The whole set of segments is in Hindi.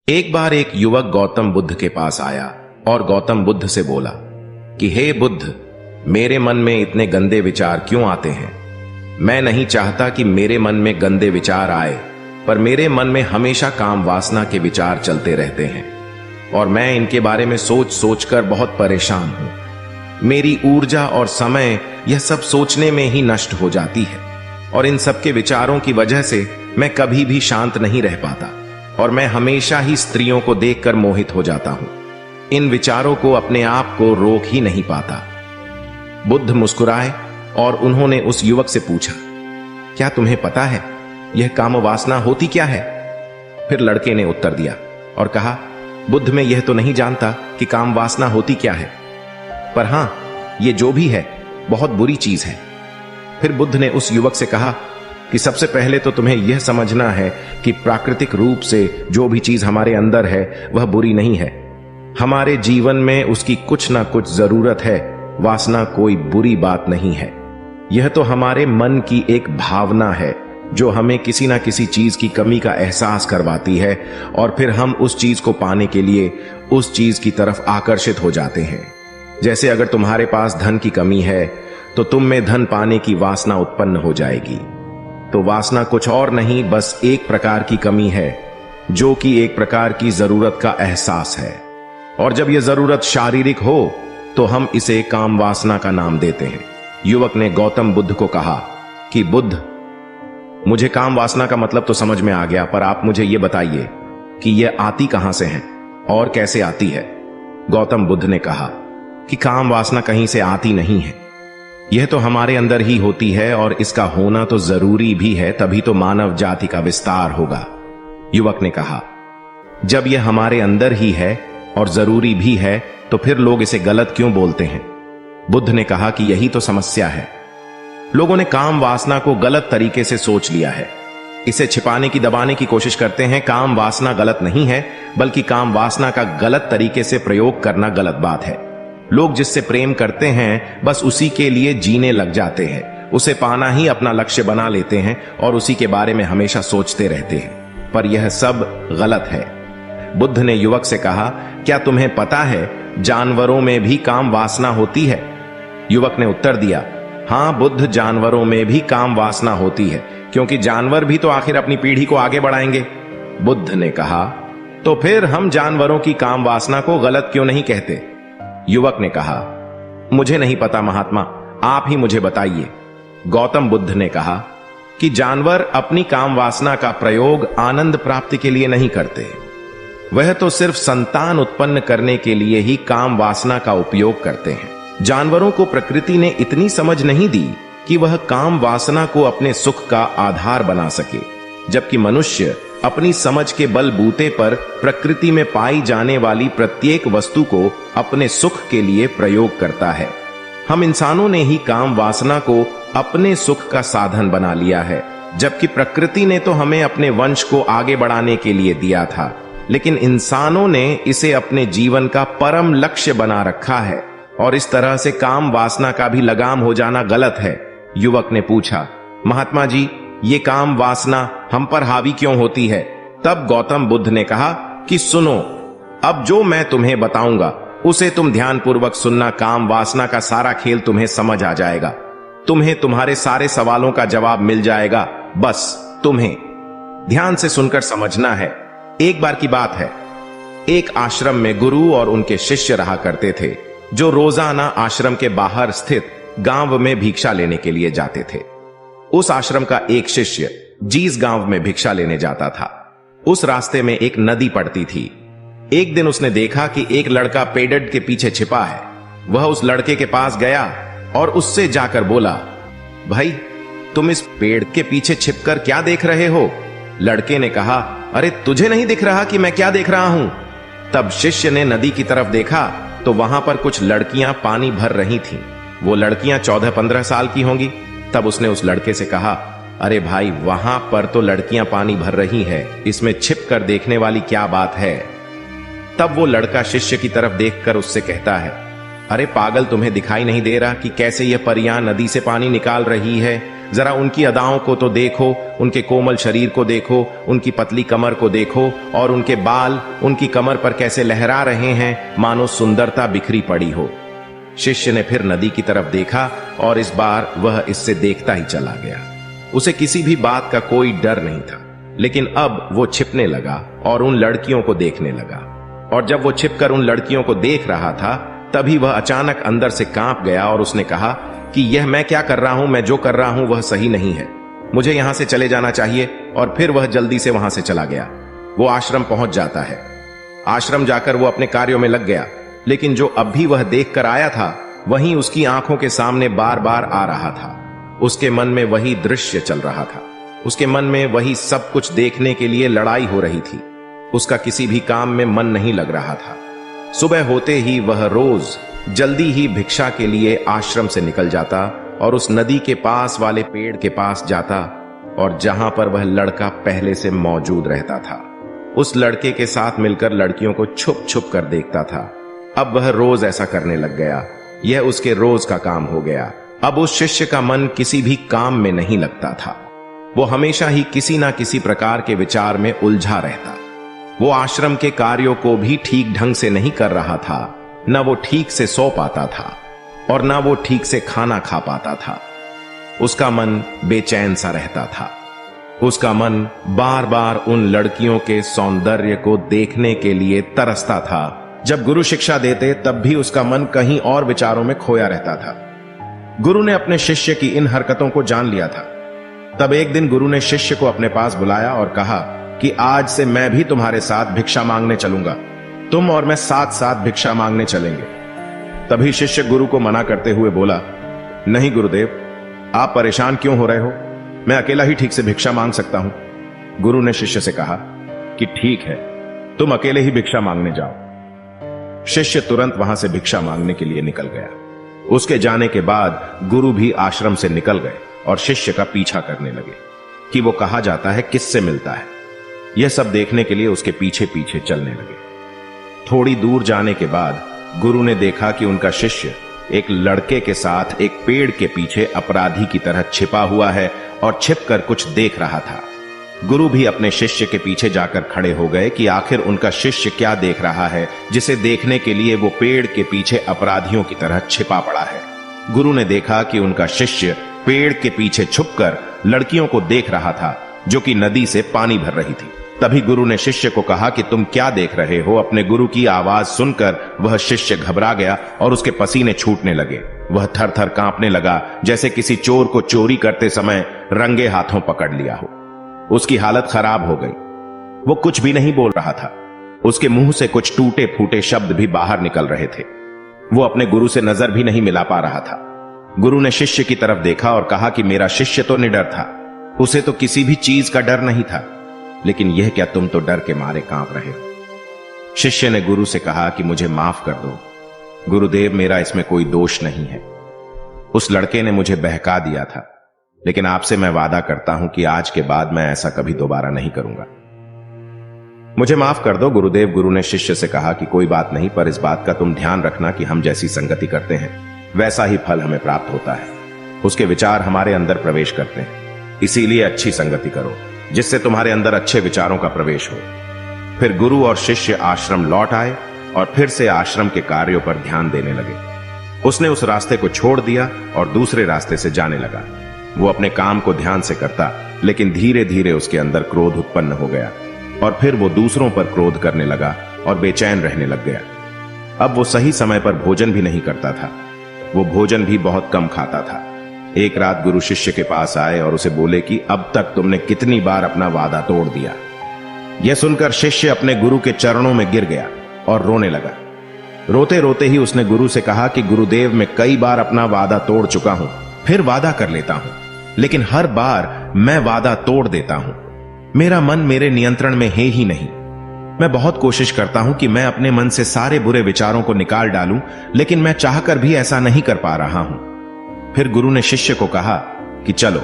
एक बार एक युवक गौतम बुद्ध के पास आया और गौतम बुद्ध से बोला कि हे बुद्ध, मेरे मन में इतने गंदे विचार क्यों आते हैं। मैं नहीं चाहता कि मेरे मन में गंदे विचार आए, पर मेरे मन में हमेशा काम वासना के विचार चलते रहते हैं और मैं इनके बारे में सोच सोचकर बहुत परेशान हूं। मेरी ऊर्जा और समय यह सब सोचने में ही नष्ट हो जाती है और इन सब के विचारों की वजह से मैं कभी भी शांत नहीं रह पाता और मैं हमेशा ही स्त्रियों को देखकर मोहित हो जाता हूं। इन विचारों को अपने आप को रोक ही नहीं पाता। बुद्ध मुस्कुराए और उन्होंने उस युवक से पूछा, क्या तुम्हें पता है यह काम वासना होती क्या है? फिर लड़के ने उत्तर दिया और कहा, बुद्ध, मैं यह तो नहीं जानता कि काम वासना होती क्या है, पर हां, यह जो भी है बहुत बुरी चीज है। फिर बुद्ध ने उस युवक से कहा कि सबसे पहले तो तुम्हें यह समझना है कि प्राकृतिक रूप से जो भी चीज हमारे अंदर है वह बुरी नहीं है। हमारे जीवन में उसकी कुछ ना कुछ जरूरत है। वासना कोई बुरी बात नहीं है। यह तो हमारे मन की एक भावना है जो हमें किसी ना किसी चीज की कमी का एहसास करवाती है और फिर हम उस चीज को पाने के लिए उस चीज की तरफ आकर्षित हो जाते हैं। जैसे अगर तुम्हारे पास धन की कमी है तो तुम में धन पाने की वासना उत्पन्न हो जाएगी। तो वासना कुछ और नहीं, बस एक प्रकार की कमी है जो कि एक प्रकार की जरूरत का एहसास है। और जब यह जरूरत शारीरिक हो तो हम इसे काम वासना का नाम देते हैं। युवक ने गौतम बुद्ध को कहा कि बुद्ध, मुझे काम वासना का मतलब तो समझ में आ गया, पर आप मुझे यह बताइए कि यह आती कहां से है और कैसे आती है। गौतम बुद्ध ने कहा कि काम वासना कहीं से आती नहीं है, यह तो हमारे अंदर ही होती है और इसका होना तो जरूरी भी है, तभी तो मानव जाति का विस्तार होगा। युवक ने कहा, जब यह हमारे अंदर ही है और जरूरी भी है तो फिर लोग इसे गलत क्यों बोलते हैं? बुद्ध ने कहा कि यही तो समस्या है। लोगों ने काम वासना को गलत तरीके से सोच लिया है। इसे छिपाने की, दबाने की कोशिश करते हैं। काम वासना गलत नहीं है, बल्कि काम वासना का गलत तरीके से प्रयोग करना गलत बात है। लोग जिससे प्रेम करते हैं बस उसी के लिए जीने लग जाते हैं, उसे पाना ही अपना लक्ष्य बना लेते हैं और उसी के बारे में हमेशा सोचते रहते हैं, पर यह सब गलत है। बुद्ध ने युवक से कहा, क्या तुम्हें पता है जानवरों में भी काम वासना होती है? युवक ने उत्तर दिया, हां बुद्ध, जानवरों में भी काम वासना होती है, क्योंकि जानवर भी तो आखिर अपनी पीढ़ी को आगे बढ़ाएंगे। बुद्ध ने कहा, तो फिर हम जानवरों की काम वासना को गलत क्यों नहीं कहते? युवक ने कहा, मुझे नहीं पता महात्मा, आप ही मुझे बताइए। गौतम बुद्ध ने कहा कि जानवर अपनी काम वासना का प्रयोग आनंद प्राप्ति के लिए नहीं करते, वह तो सिर्फ संतान उत्पन्न करने के लिए ही काम वासना का उपयोग करते हैं। जानवरों को प्रकृति ने इतनी समझ नहीं दी कि वह काम वासना को अपने सुख का आधार बना सके, जबकि मनुष्य अपनी समझ के बलबूते पर प्रकृति में पाई जाने वाली प्रत्येक वस्तु को अपने सुख के लिए प्रयोग करता है। हम इंसानों ने ही काम वासना को अपने सुख का साधन बना लिया है, जबकि प्रकृति ने तो हमें अपने वंश को आगे बढ़ाने के लिए दिया था, लेकिन इंसानों ने इसे अपने जीवन का परम लक्ष्य बना रखा है और इस तरह से काम वासना का भी लगाम हो जाना गलत है। युवक ने पूछा, महात्मा जी, ये काम वासना हम पर हावी क्यों होती है? तब गौतम बुद्ध ने कहा कि सुनो, अब जो मैं तुम्हें बताऊंगा उसे तुम ध्यानपूर्वक सुनना। काम वासना का सारा खेल तुम्हें समझ आ जाएगा, तुम्हें तुम्हारे सारे सवालों का जवाब मिल जाएगा। बस तुम्हें ध्यान से सुनकर समझना है। एक बार की बात है, एक आश्रम में गुरु और उनके शिष्य रहा करते थे, जो रोजाना आश्रम के बाहर स्थित गांव में भिक्षा लेने के लिए जाते थे। उस आश्रम का एक शिष्य जिस गांव में भिक्षा लेने जाता था, उस रास्ते में एक नदी पड़ती थी। एक दिन उसने देखा कि एक लड़का पेड़ के पीछे छिपा है। वह उस लड़के के पास गया और उससे जाकर बोला, भाई, तुम इस पेड़ के पीछे छिपकर क्या देख रहे हो? लड़के ने कहा, अरे तुझे नहीं दिख रहा कि मैं क्या देख रहा हूं? तब शिष्य ने नदी की तरफ देखा तो वहां पर कुछ लड़कियां पानी भर रही थीं। वो लड़कियां 14-15 साल की होंगी। तब उसने उस लड़के से कहा, अरे भाई, वहां पर तो लड़कियां पानी भर रही हैं, इसमें छिप कर देखने वाली क्या बात है? तब वो लड़का शिष्य की तरफ देखकर उससे कहता है, अरे पागल, तुम्हें दिखाई नहीं दे रहा कि कैसे यह परियां नदी से पानी निकाल रही है जरा उनकी अदाओं को तो देखो, उनके कोमल शरीर को देखो, उनकी पतली कमर को देखो, और उनके बाल उनकी कमर पर कैसे लहरा रहे हैं, मानो सुंदरता बिखरी पड़ी हो। शिष्य ने फिर नदी की तरफ देखा और इस बार वह इससे देखता ही चला गया। उसे किसी भी बात का कोई डर नहीं था, लेकिन अब वो छिपने लगा और उन लड़कियों को देखने लगा। और जब वो छिपकर उन लड़कियों को देख रहा था, तभी वह अचानक अंदर से कांप गया और उसने कहा कि यह मैं क्या कर रहा हूं, मैं जो कर रहा हूं वह सही नहीं है, मुझे यहां से चले जाना चाहिए। और फिर वह जल्दी से वहां से चला गया। वो आश्रम पहुंच जाता है। आश्रम जाकर वो अपने कार्यों में लग गया, लेकिन जो अब भी वह देख कर आया था वहीं उसकी आंखों के सामने बार बार आ रहा था। उसके मन में वही दृश्य चल रहा था, उसके मन में वही सब कुछ देखने के लिए लड़ाई हो रही थी। उसका किसी भी काम में मन नहीं लग रहा था। सुबह होते ही वह रोज जल्दी ही भिक्षा के लिए आश्रम से निकल जाता और उस नदी के पास वाले पेड़ के पास जाता, और जहां पर वह लड़का पहले से मौजूद रहता था, उस लड़के के साथ मिलकर लड़कियों को छुप छुप कर देखता था। अब वह रोज ऐसा करने लग गया। यह उसके रोज का काम हो गया। अब उस शिष्य का मन किसी भी काम में नहीं लगता था। वो हमेशा ही किसी ना किसी प्रकार के विचार में उलझा रहता। वो आश्रम के कार्यों को भी ठीक ढंग से नहीं कर रहा था। न वो ठीक से सो पाता था और न वो ठीक से खाना खा पाता था। उसका मन बेचैन सा रहता था। उसका मन बार बार उन लड़कियों के सौंदर्य को देखने के लिए तरसता था। जब गुरु शिक्षा देते तब भी उसका मन कहीं और विचारों में खोया रहता था। गुरु ने अपने शिष्य की इन हरकतों को जान लिया था। तब एक दिन गुरु ने शिष्य को अपने पास बुलाया और कहा कि आज से मैं भी तुम्हारे साथ भिक्षा मांगने चलूंगा। तुम और मैं साथ साथ भिक्षा मांगने चलेंगे। तभी शिष्य गुरु को मना करते हुए बोला, नहीं गुरुदेव, आप परेशान क्यों हो रहे हो? मैं अकेला ही ठीक से भिक्षा मांग सकता हूं। गुरु ने शिष्य से कहा कि ठीक है, तुम अकेले ही भिक्षा मांगने जाओ। शिष्य तुरंत वहां से भिक्षा मांगने के लिए निकल गया। उसके जाने के बाद गुरु भी आश्रम से निकल गए और शिष्य का पीछा करने लगे कि वो कहा जाता है, किससे मिलता है। यह सब देखने के लिए उसके पीछे पीछे चलने लगे। थोड़ी दूर जाने के बाद गुरु ने देखा कि उनका शिष्य एक लड़के के साथ एक पेड़ के पीछे अपराधी की तरह छिपा हुआ है और छिपकर कुछ देख रहा था। गुरु भी अपने शिष्य के पीछे जाकर खड़े हो गए कि आखिर उनका शिष्य क्या देख रहा है, जिसे देखने के लिए वो पेड़ के पीछे अपराधियों की तरह छिपा पड़ा है। गुरु ने देखा कि उनका शिष्य पेड़ के पीछे छुपकर लड़कियों को देख रहा था, जो कि नदी से पानी भर रही थी। तभी गुरु ने शिष्य को कहा कि तुम क्या देख रहे हो? अपने गुरु की आवाज सुनकर वह शिष्य घबरा गया और उसके पसीने छूटने लगे। वह थर थर कांपने लगा, जैसे किसी चोर को चोरी करते समय रंगे हाथों पकड़ लिया हो। उसकी हालत खराब हो गई। वो कुछ भी नहीं बोल रहा था। उसके मुंह से कुछ टूटे फूटे शब्द भी बाहर निकल रहे थे। वो अपने गुरु से नजर भी नहीं मिला पा रहा था। गुरु ने शिष्य की तरफ देखा और कहा कि मेरा शिष्य तो निडर था, उसे तो किसी भी चीज का डर नहीं था, लेकिन यह क्या तुम तो डर के मारे कांप रहे हो। शिष्य ने गुरु से कहा कि मुझे माफ कर दो गुरुदेव, मेरा इसमें कोई दोष नहीं है। उस लड़के ने मुझे बहका दिया था, लेकिन आपसे मैं वादा करता हूं कि आज के बाद मैं ऐसा कभी दोबारा नहीं करूंगा। मुझे माफ कर दो गुरुदेव। गुरु ने शिष्य से कहा कि कोई बात नहीं, पर इस बात का तुम ध्यान रखना कि हम जैसी संगति करते हैं वैसा ही फल हमें प्राप्त होता है। उसके विचार हमारे अंदर प्रवेश करते हैं, इसीलिए अच्छी संगति करो जिससे तुम्हारे अंदर अच्छे विचारों का प्रवेश हो। फिर गुरु और शिष्य आश्रम लौट आए और फिर से आश्रम के कार्यों पर ध्यान देने लगे। उसने उस रास्ते को छोड़ दिया और दूसरे रास्ते से जाने लगा। वो अपने काम को ध्यान से करता, लेकिन धीरे धीरे उसके अंदर क्रोध उत्पन्न हो गया और फिर वो दूसरों पर क्रोध करने लगा और बेचैन रहने लग गया। अब वो सही समय पर भोजन भी नहीं करता था। वो भोजन भी बहुत कम खाता था। एक रात गुरु शिष्य के पास आए और उसे बोले कि अब तक तुमने कितनी बार अपना वादा तोड़ दिया। यह सुनकर शिष्य अपने गुरु के चरणों में गिर गया और रोने लगा। रोते रोते ही उसने गुरु से कहा कि गुरुदेव, मैं कई बार अपना वादा तोड़ चुका हूं, फिर वादा कर लेता हूं, लेकिन हर बार मैं वादा तोड़ देता हूं। मेरा मन मेरे नियंत्रण में है ही नहीं। मैं बहुत कोशिश करता हूं कि मैं अपने मन से सारे बुरे विचारों को निकाल डालूं, लेकिन मैं चाहकर भी ऐसा नहीं कर पा रहा हूं। फिर गुरु ने शिष्य को कहा कि चलो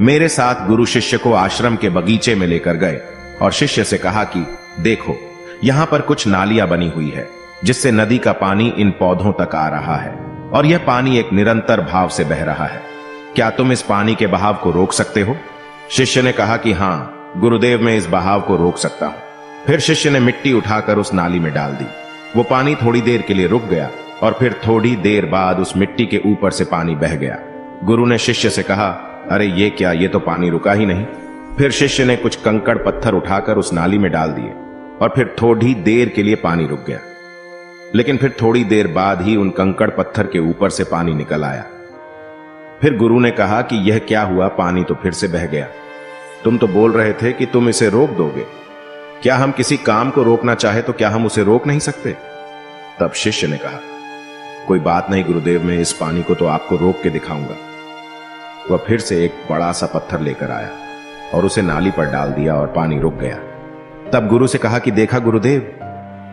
मेरे साथ। गुरु शिष्य को आश्रम के बगीचे में लेकर गए और शिष्य से कहा कि देखो, यहां पर कुछ नालियां बनी हुई है जिससे नदी का पानी इन पौधों तक आ रहा है और यह पानी एक निरंतर भाव से बह रहा है। क्या तुम इस पानी के बहाव को रोक सकते हो? शिष्य ने कहा कि हां गुरुदेव, मैं इस बहाव को रोक सकता हूं। फिर शिष्य ने मिट्टी उठाकर उस नाली में डाल दी। वो पानी थोड़ी देर के लिए रुक गया और फिर थोड़ी देर बाद उस मिट्टी के ऊपर से पानी बह गया। गुरु ने शिष्य से कहा, अरे ये क्या, ये तो पानी रुका ही नहीं। फिर शिष्य ने कुछ कंकड़ पत्थर उठाकर उस नाली में डाल दिए और फिर थोड़ी देर के लिए पानी रुक गया। लेकिन फिर थोड़ी देर बाद ही उन कंकड़ पत्थर के ऊपर से पानी निकल आया। फिर गुरु ने कहा कि यह क्या हुआ, पानी तो फिर से बह गया। तुम तो बोल रहे थे कि तुम इसे रोक दोगे। क्या हम किसी काम को रोकना चाहे तो क्या हम उसे रोक नहीं सकते? तब शिष्य ने कहा, कोई बात नहीं गुरुदेव, मैं इस पानी को तो आपको रोक के दिखाऊंगा। वह फिर से एक बड़ा सा पत्थर लेकर आया और उसे नाली पर डाल दिया और पानी रुक गया। तब गुरु से कहा कि देखा गुरुदेव,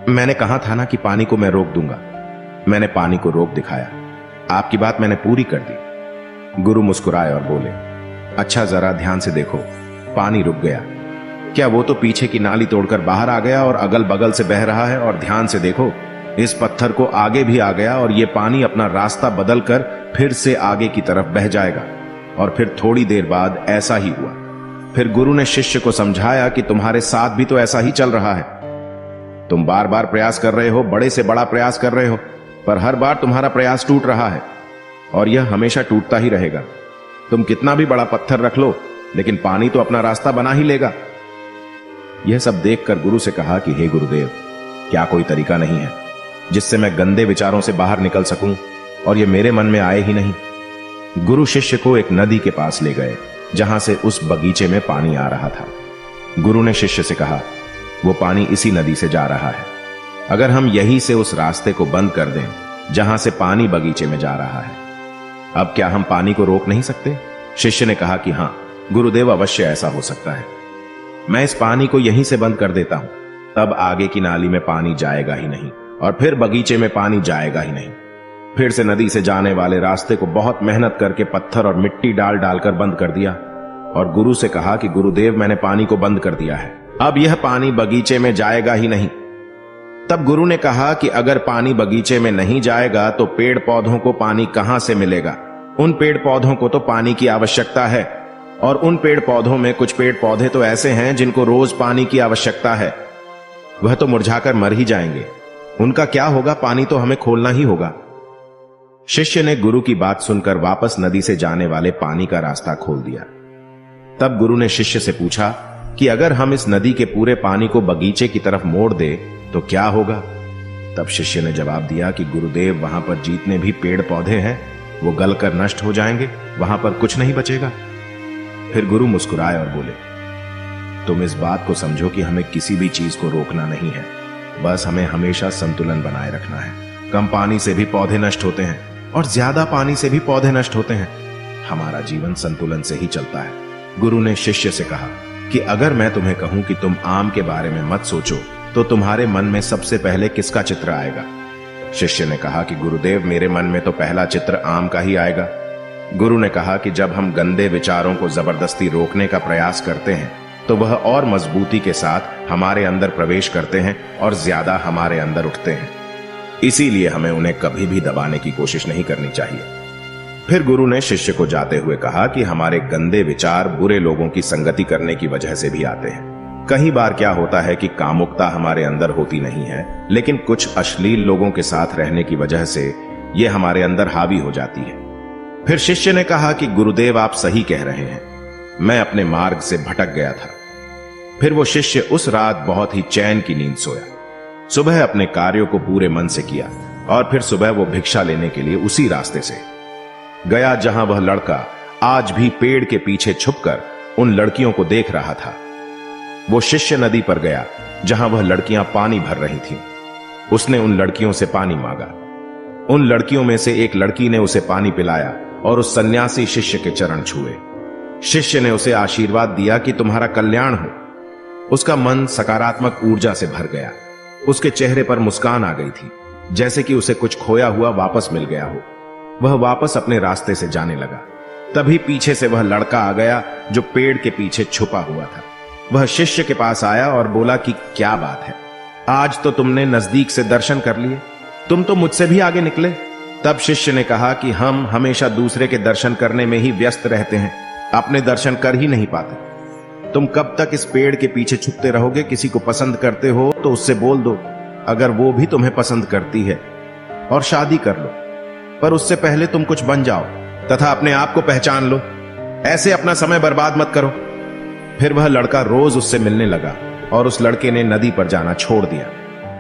मैंने कहा था ना कि पानी को मैं रोक दूंगा। मैंने पानी को रोक दिखाया, आपकी बात मैंने पूरी कर दी। गुरु मुस्कुराए और बोले, अच्छा जरा ध्यान से देखो, पानी रुक गया। क्या वो तो पीछे की नाली तोड़कर बाहर आ गया और अगल बगल से बह रहा है, और ध्यान से देखो इस पत्थर को आगे भी आ गया और ये पानी अपना रास्ता बदलकर फिर से आगे की तरफ बह जाएगा। और फिर थोड़ी देर बाद ऐसा ही हुआ। फिर गुरु ने शिष्य को समझाया कि तुम्हारे साथ भी तो ऐसा ही चल रहा है। तुम बार बार प्रयास कर रहे हो, बड़े से बड़ा प्रयास कर रहे हो, पर हर बार तुम्हारा प्रयास टूट रहा है और यह हमेशा टूटता ही रहेगा। तुम कितना भी बड़ा पत्थर रख लो, लेकिन पानी तो अपना रास्ता बना ही लेगा। यह सब देखकर गुरु से कहा कि हे गुरुदेव, क्या कोई तरीका नहीं है जिससे मैं गंदे विचारों से बाहर निकल सकूं और यह मेरे मन में आए ही नहीं? गुरु शिष्य को एक नदी के पास ले गए जहां से उस बगीचे में पानी आ रहा था। गुरु ने शिष्य से कहा, वो पानी इसी नदी से जा रहा है। अगर हम यहीं से उस रास्ते को बंद कर दें जहां से पानी बगीचे में जा रहा है, अब क्या हम पानी को रोक नहीं सकते? शिष्य ने कहा कि हां गुरुदेव, अवश्य ऐसा हो सकता है। मैं इस पानी को यहीं से बंद कर देता हूं, तब आगे की नाली में पानी जाएगा ही नहीं और फिर बगीचे में पानी जाएगा ही नहीं। फिर से नदी से जाने वाले रास्ते को बहुत मेहनत करके पत्थर और मिट्टी डाल डालकर बंद कर दिया और गुरु से कहा कि गुरुदेव, मैंने पानी को बंद कर दिया है, अब यह पानी बगीचे में जाएगा ही नहीं। तब गुरु ने कहा कि अगर पानी बगीचे में नहीं जाएगा तो पेड़ पौधों को पानी कहां से मिलेगा? उन पेड़ पौधों को तो पानी की आवश्यकता है, और उन पेड़ पौधों में कुछ पेड़ पौधे तो ऐसे हैं जिनको रोज पानी की आवश्यकता है। वह तो मुरझाकर मर ही जाएंगे, उनका क्या होगा? पानी तो हमें खोलना ही होगा। शिष्य ने गुरु की बात सुनकर वापस नदी से जाने वाले पानी का रास्ता खोल दिया। तब गुरु ने शिष्य से पूछा कि अगर हम इस नदी के पूरे पानी को बगीचे की तरफ मोड़ दे तो क्या होगा? तब शिष्य ने जवाब दिया कि गुरुदेव, वहां पर जितने भी पेड़ पौधे हैं वो गलकर नष्ट हो जाएंगे, वहां पर कुछ नहीं बचेगा। फिर गुरु मुस्कुराए और बोले, तुम इस बात को समझो कि हमें किसी भी चीज को रोकना नहीं है, बस हमें हमेशा संतुलन बनाए रखना है। कम पानी से भी पौधे नष्ट होते हैं और ज्यादा पानी से भी पौधे नष्ट होते हैं। हमारा जीवन संतुलन से ही चलता है। गुरु ने शिष्य से कहा कि अगर मैं तुम्हें कहूं कि तुम आम के बारे में मत सोचो तो तुम्हारे मन में सबसे पहले किसका चित्र आएगा? शिष्य ने कहा कि गुरुदेव, मेरे मन में तो पहला चित्र आम का ही आएगा। गुरु ने कहा कि जब हम गंदे विचारों को जबरदस्ती रोकने का प्रयास करते हैं तो वह और मजबूती के साथ हमारे अंदर प्रवेश करते हैं और ज्यादा हमारे अंदर उठते हैं। इसीलिए हमें उन्हें कभी भी दबाने की कोशिश नहीं करनी चाहिए। फिर गुरु ने शिष्य को जाते हुए कहा कि हमारे गंदे विचार बुरे लोगों की संगति करने की वजह से भी आते हैं। कई बार क्या होता है कि कामुकता हमारे अंदर होती नहीं है, लेकिन कुछ अश्लील लोगों के साथ रहने की वजह से यह हमारे अंदर हावी हो जाती है। फिर शिष्य ने कहा कि गुरुदेव, आप सही कह रहे हैं, मैं अपने मार्ग से भटक गया था। फिर वो शिष्य उस रात बहुत ही चैन की नींद सोया। सुबह अपने कार्यों को पूरे मन से किया और फिर सुबह वो भिक्षा लेने के लिए उसी रास्ते से गया जहां वह लड़का आज भी पेड़ के पीछे छुपकर उन लड़कियों को देख रहा था। वो शिष्य नदी पर गया जहां वह लड़कियां पानी भर रही थीं। उसने उन लड़कियों से पानी मांगा। उन लड़कियों में से एक लड़की ने उसे पानी पिलाया और उस सन्यासी शिष्य के चरण छुए। शिष्य ने उसे आशीर्वाद दिया कि तुम्हारा कल्याण हो। उसका मन सकारात्मक ऊर्जा से भर गया। उसके चेहरे पर मुस्कान आ गई थी, जैसे कि उसे कुछ खोया हुआ वापस मिल गया हो। वह वापस अपने रास्ते से जाने लगा। तभी पीछे से वह लड़का आ गया जो पेड़ के पीछे छुपा हुआ था। वह शिष्य के पास आया और बोला कि क्या बात है, आज तो तुमने नजदीक से दर्शन कर लिए, तुम तो मुझसे भी आगे निकले। तब शिष्य ने कहा कि हम हमेशा दूसरे के दर्शन करने में ही व्यस्त रहते हैं, अपने दर्शन कर ही नहीं पाते। तुम कब तक इस पेड़ के पीछे छुपते रहोगे? किसी को पसंद करते हो तो उससे बोल दो, अगर वो भी तुम्हें पसंद करती है, और शादी कर लो। पर उससे पहले तुम कुछ बन जाओ तथा अपने आप को पहचान लो। ऐसे अपना समय बर्बाद मत करो। फिर वह लड़का रोज उससे मिलने लगा और उस लड़के ने नदी पर जाना छोड़ दिया।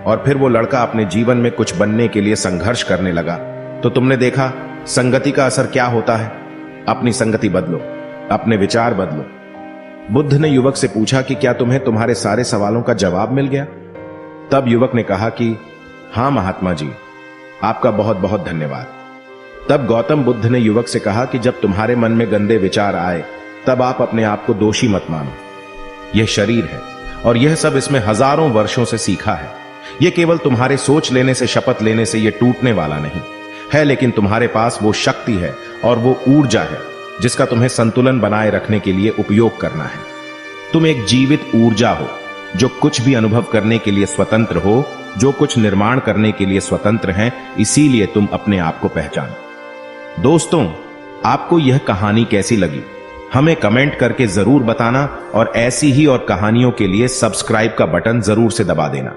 और फिर वो लड़का अपने जीवन में कुछ बनने के लिए संघर्ष करने लगा। तो तुमने देखा संगति का असर क्या होता है। अपनी संगति बदलो, अपने विचार बदलो। बुद्ध ने युवक से पूछा कि क्या तुम्हें तुम्हारे सारे सवालों का जवाब मिल गया? तब युवक ने कहा कि हां महात्मा जी, आपका बहुत बहुत धन्यवाद। तब गौतम बुद्ध ने युवक से कहा कि जब तुम्हारे मन में गंदे विचार आए तब आप अपने आप को दोषी मत मानो। यह शरीर है और यह सब इसमें हजारों वर्षों से सीखा है। यह केवल तुम्हारे सोच लेने से, शपथ लेने से यह टूटने वाला नहीं है, लेकिन तुम्हारे पास वो शक्ति है और वो ऊर्जा है जिसका तुम्हें संतुलन बनाए रखने के लिए उपयोग करना है। तुम एक जीवित ऊर्जा हो जो कुछ भी अनुभव करने के लिए स्वतंत्र हो, जो कुछ निर्माण करने के लिए स्वतंत्र हैं। इसीलिए तुम अपने आप को पहचानो। दोस्तों, आपको यह कहानी कैसी लगी हमें कमेंट करके जरूर बताना और ऐसी ही और कहानियों के लिए सब्सक्राइब का बटन जरूर से दबा देना।